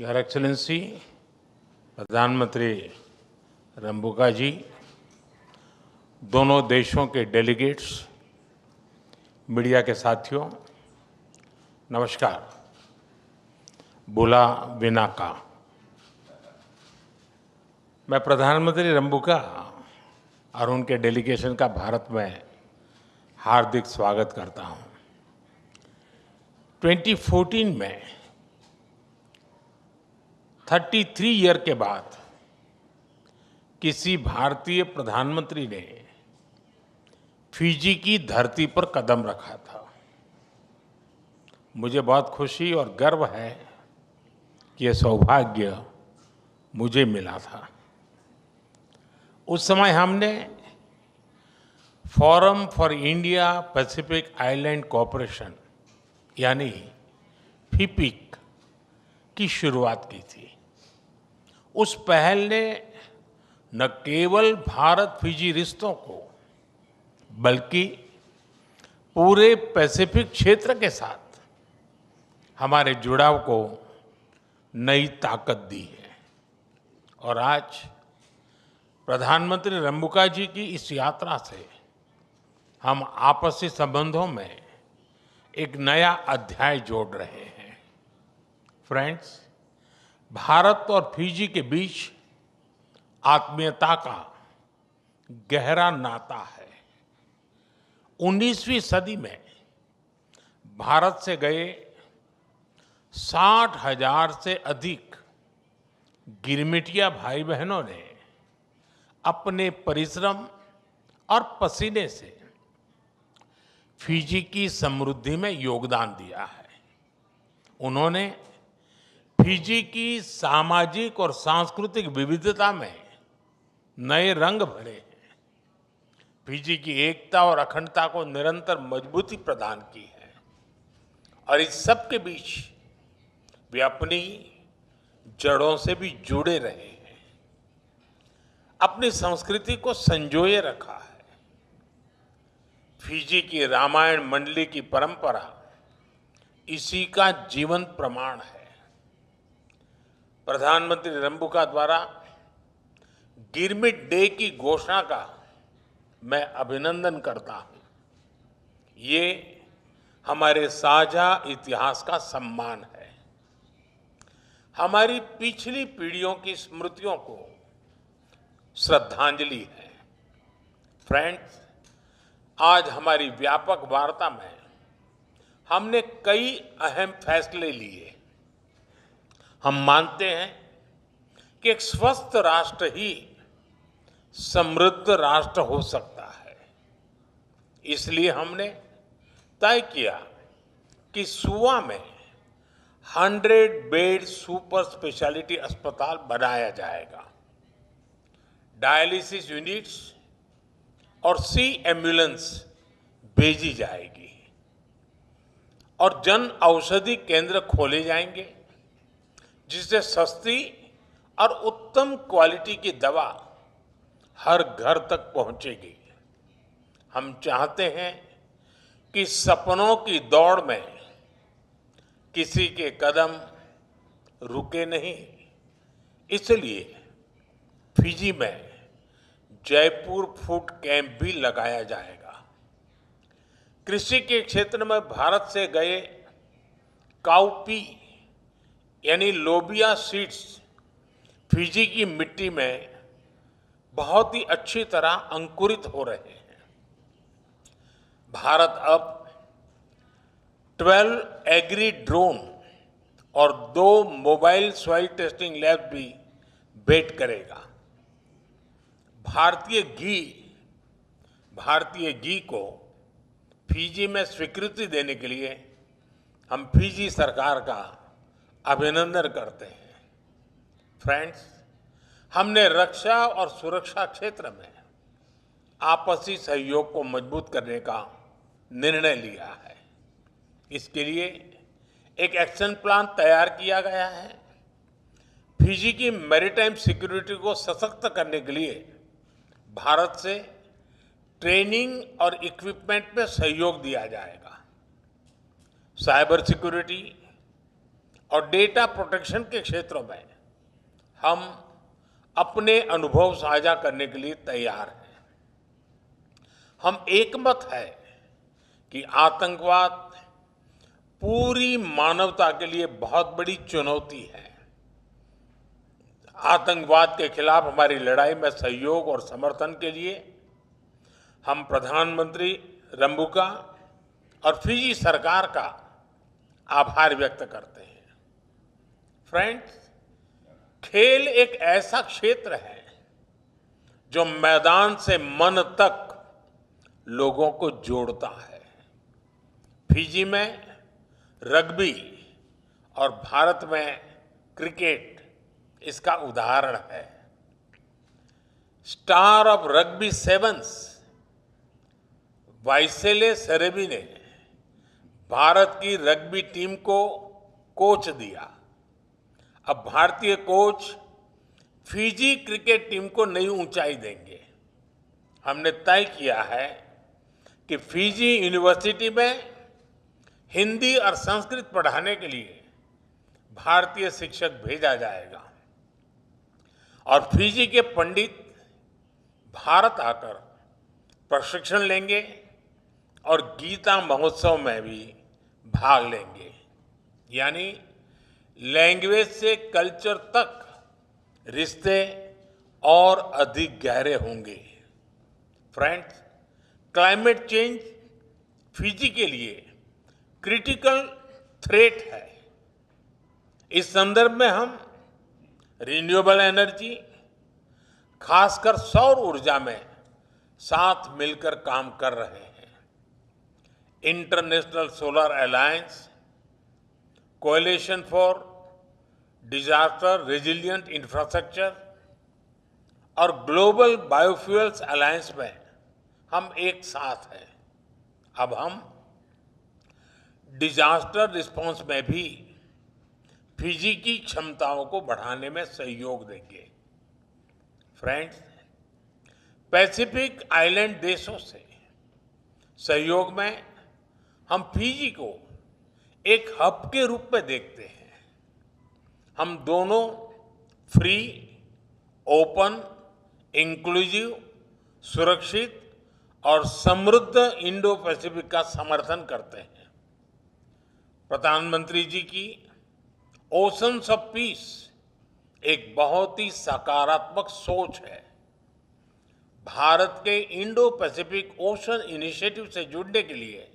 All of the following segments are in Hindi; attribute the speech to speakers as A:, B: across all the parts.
A: योर एक्सेलेंसी प्रधानमंत्री रंबुका जी, दोनों देशों के डेलीगेट्स, मीडिया के साथियों, नमस्कार। बुला विनाका। मैं प्रधानमंत्री रंबुका और उनके डेलीगेशन का भारत में हार्दिक स्वागत करता हूं। 2014 में 33 ईयर के बाद किसी भारतीय प्रधानमंत्री ने फिजी की धरती पर कदम रखा था। मुझे बहुत खुशी और गर्व है कि यह सौभाग्य मुझे मिला था। उस समय हमने forum for India Pacific island cooperation यानी फिपिक की शुरुआत की थी। उस पहल ने न केवल भारत फिजी रिश्तों को बल्कि पूरे पैसिफिक क्षेत्र के साथ हमारे जुड़ाव को नई ताकत दी है। और आज प्रधानमंत्री रंबुका जी की इस यात्रा से हम आपसी संबंधों में एक नया अध्याय जोड़ रहे हैं। फ्रेंड्स, भारत और फिजी के बीच आत्मीयता का गहरा नाता है। 19वीं सदी में भारत से गए 60,000 से अधिक गिरमिटिया भाई बहनों ने अपने परिश्रम और पसीने से फिजी की समृद्धि में योगदान दिया है। उन्होंने फिजी की सामाजिक और सांस्कृतिक विविधता में नए रंग भरे हैं। फिजी की एकता और अखंडता को निरंतर मजबूती प्रदान की है। और इस सब के बीच वे अपनी जड़ों से भी जुड़े रहे हैं, अपनी संस्कृति को संजोए रखा है। फिजी की रामायण मंडली की परंपरा इसी का जीवंत प्रमाण है। प्रधानमंत्री रंबुका द्वारा गिरमिट डे की घोषणा का मैं अभिनंदन करता हूं। ये हमारे साझा इतिहास का सम्मान है, हमारी पिछली पीढ़ियों की स्मृतियों को श्रद्धांजलि है। फ्रेंड्स, आज हमारी व्यापक वार्ता में हमने कई अहम फैसले लिए। हम मानते हैं कि एक स्वस्थ राष्ट्र ही समृद्ध राष्ट्र हो सकता है। इसलिए हमने तय किया कि सुवा में 100 बेड सुपर स्पेशलिटी अस्पताल बनाया जाएगा। डायलिसिस यूनिट्स और सी एम्बुलेंस भेजी जाएगी और जन औषधि केंद्र खोले जाएंगे, जिससे सस्ती और उत्तम क्वालिटी की दवा हर घर तक पहुंचेगी। हम चाहते हैं कि सपनों की दौड़ में किसी के कदम रुके नहीं। इसलिए फिजी में जयपुर फूड कैंप भी लगाया जाएगा। कृषि के क्षेत्र में भारत से गए काउपी यानी लोबिया सीड्स फिजी की मिट्टी में बहुत ही अच्छी तरह अंकुरित हो रहे हैं। भारत अब 12 एग्री ड्रोन और 2 मोबाइल सॉइल टेस्टिंग लैब भी भेंट करेगा। भारतीय घी को फिजी में स्वीकृति देने के लिए हम फिजी सरकार का अभिनंदन करते हैं। फ्रेंड्स, हमने रक्षा और सुरक्षा क्षेत्र में आपसी सहयोग को मजबूत करने का निर्णय लिया है। इसके लिए एक एक्शन प्लान तैयार किया गया है। फिजी की मैरीटाइम सिक्योरिटी को सशक्त करने के लिए भारत से ट्रेनिंग और इक्विपमेंट में सहयोग दिया जाएगा। साइबर सिक्योरिटी और डेटा प्रोटेक्शन के क्षेत्रों में हम अपने अनुभव साझा करने के लिए तैयार हैं। हम एकमत है कि आतंकवाद पूरी मानवता के लिए बहुत बड़ी चुनौती है। आतंकवाद के खिलाफ हमारी लड़ाई में सहयोग और समर्थन के लिए हम प्रधानमंत्री रंबुका और फिजी सरकार का आभार व्यक्त करते हैं। फ्रेंड्स, खेल एक ऐसा क्षेत्र है जो मैदान से मन तक लोगों को जोड़ता है। फिजी में रग्बी और भारत में क्रिकेट इसका उदाहरण है। स्टार ऑफ रग्बी सेवन्स वाइसेले सेरेबी ने भारत की रग्बी टीम को कोच दिया। अब भारतीय कोच फिजी क्रिकेट टीम को नई ऊंचाई देंगे। हमने तय किया है कि फिजी यूनिवर्सिटी में हिंदी और संस्कृत पढ़ाने के लिए भारतीय शिक्षक भेजा जाएगा और फिजी के पंडित भारत आकर प्रशिक्षण लेंगे और गीता महोत्सव में भी भाग लेंगे। यानी लैंग्वेज से कल्चर तक रिश्ते और अधिक गहरे होंगे। फ्रेंड्स, क्लाइमेट चेंज फिजी के लिए क्रिटिकल थ्रेट है। इस संदर्भ में हम रिन्यूएबल एनर्जी, खासकर सौर ऊर्जा में साथ मिलकर काम कर रहे हैं। International solar alliance, coalition for disaster resilient infrastructure और ग्लोबल बायोफ्यूल्स अलायंस में हम एक साथ हैं। अब हम डिजास्टर रिस्पांस में भी फिजी की क्षमताओं को बढ़ाने में सहयोग देंगे। फ्रेंड्स, पैसिफिक आइलैंड देशों से सहयोग में हम फिजी को एक हब के रूप में देखते हैं। हम दोनों फ्री, ओपन, इंक्लूसिव, सुरक्षित और समृद्ध इंडो पैसिफिक का समर्थन करते हैं। प्रधानमंत्री जी की ओशंस ऑफ पीस एक बहुत ही सकारात्मक सोच है। भारत के इंडो पैसिफिक ओशन इनिशिएटिव से जुड़ने के लिए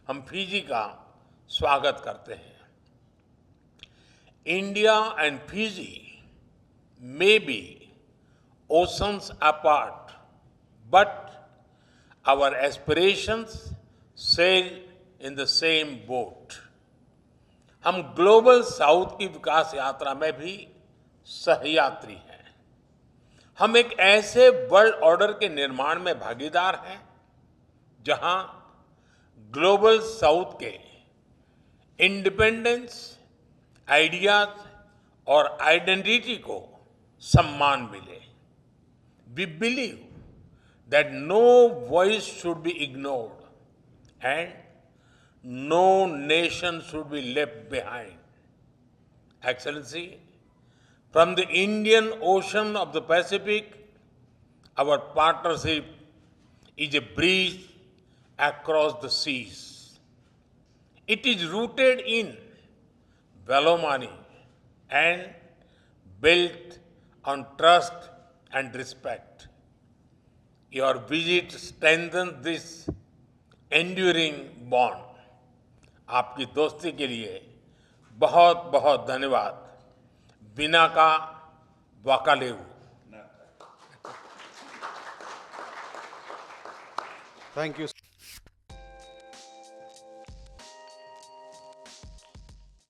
A: हम फिजी का स्वागत करते हैं। India and Fiji may be oceans apart, but our aspirations sail in the same boat. हम ग्लोबल साउथ की विकास यात्रा में भी सहयात्री हैं। हम एक ऐसे वर्ल्ड ऑर्डर के निर्माण में भागीदार हैं जहां ग्लोबल साउथ के इंडिपेंडेंस, आइडियाज और आइडेंटिटी को सम्मान मिले। We believe that no voice should be ignored and no nation should be left behind. Excellency, from the Indian Ocean of the Pacific, our partnership is a bridge across the seas. It is rooted in Velomani and built on trust and respect. Your visit strengthens this enduring bond. आपकी दोस्ती के लिए बहुत बहुत धन्यवाद। बिना का वाकालेऊ।
B: Thank you.